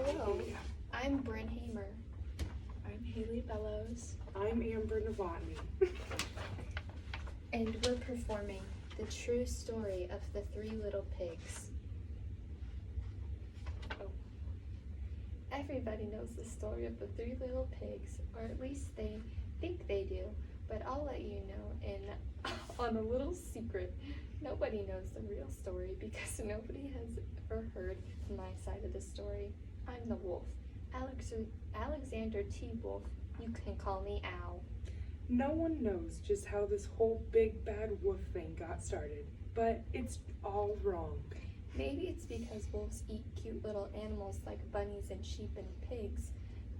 Hello, I'm Brynn Hamer, I'm Hailey Bellows. I'm Amber Novotny. and we're performing the true story of the Three Little Pigs. Oh. Everybody knows the story of the Three Little Pigs, or at least they think they do, but I'll let you know on a little secret. Nobody knows the real story because nobody has ever heard my side of the story. I'm the wolf, Alexander T. Wolf. You can call me Al. No one knows just how this whole big bad wolf thing got started, but it's all wrong. Maybe it's because wolves eat cute little animals like bunnies and sheep and pigs.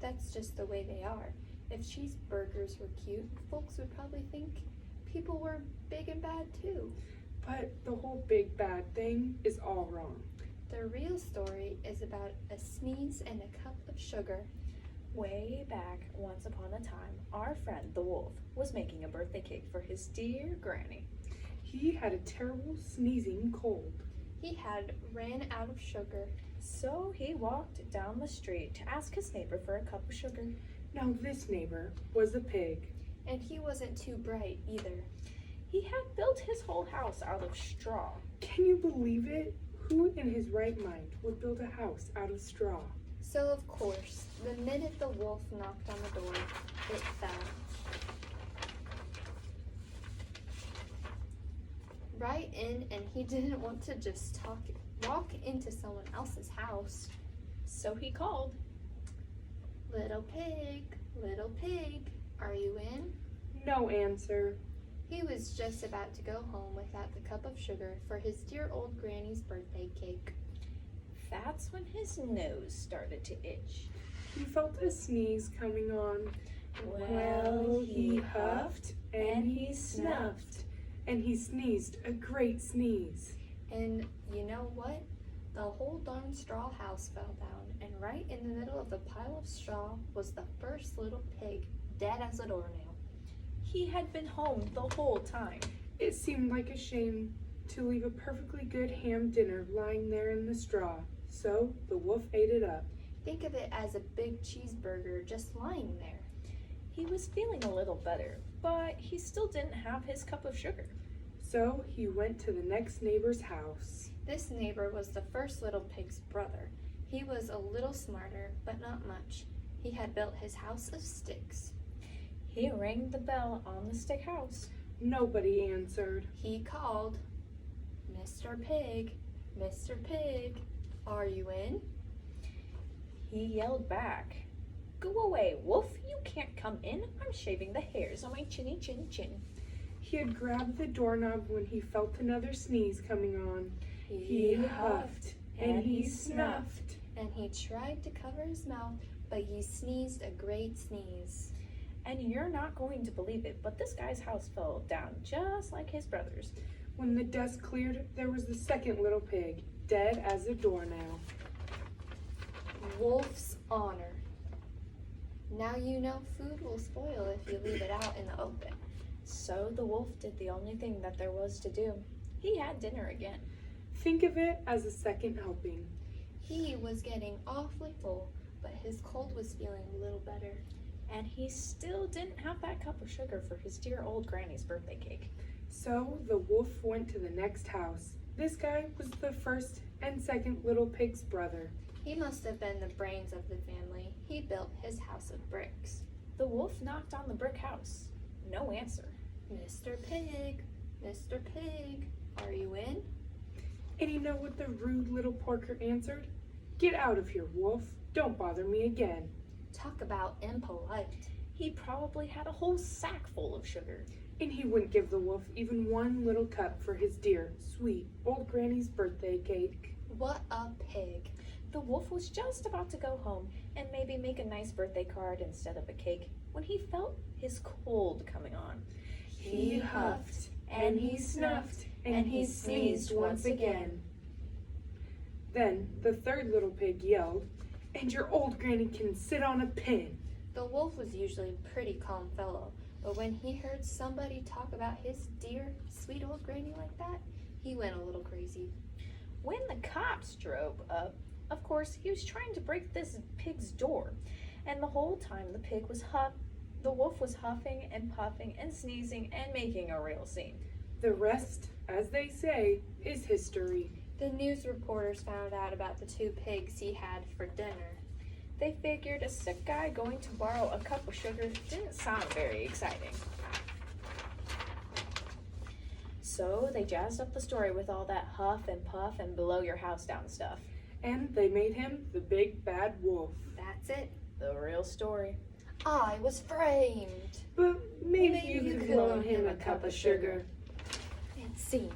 That's just the way they are. If cheeseburgers were cute, folks would probably think people were big and bad too. But the whole big bad thing is all wrong. The real story is about a sneeze and a cup of sugar. Way back, once upon a time, our friend the wolf was making a birthday cake for his dear granny. He had a terrible sneezing cold. He had ran out of sugar. So he walked down the street to ask his neighbor for a cup of sugar. Now this neighbor was a pig. And he wasn't too bright either. He had built his whole house out of straw. Can you believe it? Who in his right mind would build a house out of straw? So of course, the minute the wolf knocked on the door, it fell. Right in, and he didn't want to just walk into someone else's house. So he called. Little pig, are you in? No answer. He was just about to go home without the cup of sugar for his dear old granny's birthday cake. That's when his nose started to itch. He felt a sneeze coming on. Well, he huffed and he snuffed, and he sneezed a great sneeze. And you know what? The whole darn straw house fell down, and right in the middle of the pile of straw was the first little pig, dead as a doornail. He had been home the whole time. It seemed like a shame to leave a perfectly good ham dinner lying there in the straw, so the wolf ate it up. Think of it as a big cheeseburger just lying there. He was feeling a little better, but he still didn't have his cup of sugar. So he went to the next neighbor's house. This neighbor was the first little pig's brother. He was a little smarter, but not much. He had built his house of sticks. He rang the bell on the stick house. Nobody answered. He called, Mr. Pig, are you in? He yelled back, "Go away, wolf, you can't come in. I'm shaving the hairs on my chinny chin chin." He had grabbed the doorknob when he felt another sneeze coming on. He huffed and he snuffed. And he tried to cover his mouth, but he sneezed a great sneeze. And you're not going to believe it, but this guy's house fell down just like his brother's. When the dust cleared, there was the second little pig, dead as a doornail. Wolf's honor. Now you know food will spoil if you leave it out in the open. So the wolf did the only thing that there was to do. He had dinner again. Think of it as a second helping. He was getting awfully full, but his cold was feeling a little better. And he still didn't have that cup of sugar for his dear old granny's birthday cake. So the wolf went to the next house. This guy was the first and second little pig's brother. He must have been the brains of the family. He built his house of bricks. The wolf knocked on the brick house. No answer. Mr. Pig, are you in? And you know what the rude little porker answered? Get out of here, wolf. Don't bother me again. Talk about impolite. He probably had a whole sack full of sugar. And he wouldn't give the wolf even one little cup for his dear, sweet old granny's birthday cake. What a pig. The wolf was just about to go home and maybe make a nice birthday card instead of a cake when he felt his cold coming on. He huffed and he snuffed and he sneezed once again. Then the third little pig yelled, "And your old granny can sit on a pin." The wolf was usually a pretty calm fellow, but when he heard somebody talk about his dear, sweet old granny like that, he went a little crazy. When the cops drove up, Of course, he was trying to break this pig's door, and the whole time the wolf was huffing and puffing and sneezing and making a real scene. The rest, as they say, is history. The news reporters found out about the 2 pigs he had for dinner. They figured a sick guy going to borrow a cup of sugar didn't sound very exciting. So they jazzed up the story with all that huff and puff and blow your house down stuff. And they made him the big bad wolf. That's it. The real story. I was framed. But maybe Maybe you you could could loan him a cup of sugar. And scene.